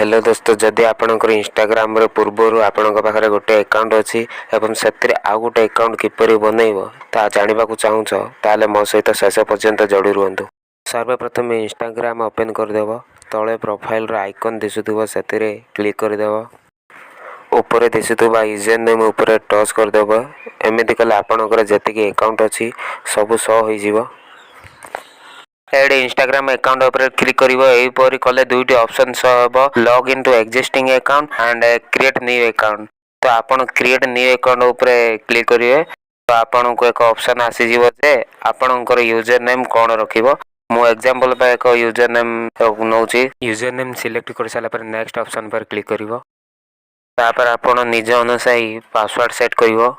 Hello दोस्तों, जदि आपणकर इंस्टाग्राम रे पूर्वर आपणक पाखरे गोटे अकाउंट अच्छी एवं से आउ गोटे अकाउंट किपरि बनइब ता जानिबा को चाहूछ ताले मो सहित शेष पर्यंत जोड़ी रुहतु। सर्वप्रथम इंस्टाग्राम ओपन करदेव। तले प्रोफाइल रो आइकन दिशुथिबो सेतिरे क्लिक करदेव। ऊपर दिशुथिबा यूजर नेम ऊपर टच करदेव। एमिति कले आपणकर जेतिकी अकाउंट अच्छी सब शो होई जिवो। एड इंस्टाग्राम अकाउंट ऊपर क्लिक करिवो। एपरि कले दुईटी ऑप्शन शो हेबो, log in to existing account and create new account. तो आपण क्रिएट न्यू अकाउंट ऊपर क्लिक करिवे तो आपण को एक ऑप्शन आसी जिवो जे आपणकर यूजर नेम कोन रखिबो। मो एग्जांपल पे एक यूजर नेम नौची। यूजर नेम सिलेक्ट कर साला पर नेक्स्ट ऑप्शन पर क्लिक करिवो। तापर आपण निज अनुसार पासवर्ड सेट करिवो।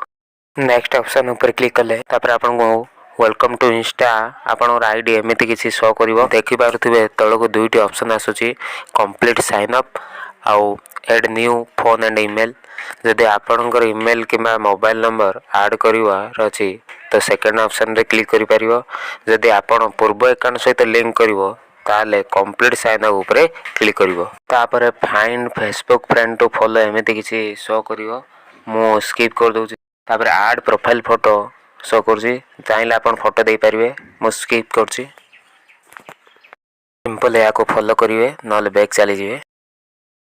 नेक्स्ट ऑप्शन ऊपर क्लिक कले तापर आपण को वेलकम टू इंस्टा आपण आईडी एमिति किसी शो करिवो। देखि पारुथिबे तळको दुईटी ऑप्शन आसुची, कंप्लीट साइन अप आउ add new phone and email. जदि आपणकर ईमेल किबा मोबाइल नंबर ऐड करिवार अछि तो सेकंड ऑप्शन रे क्लिक करि परिवो। जदि आपण पूर्व अकाउंट सहित लिंक करिवो ताले कंप्लीट साइन अप ऊपर क्लिक करिवो। तापर find Facebook friend to follow एमिति किसी शो करिवो। मो स्किप कर दोची। तापर ऐड प्रोफाइल फोटो शो करछि, चाहिले आपण फोटो दे परिवे। मो स्किप करछि। सिंपल या को फॉलो करिवे नले बैक चली जिवे।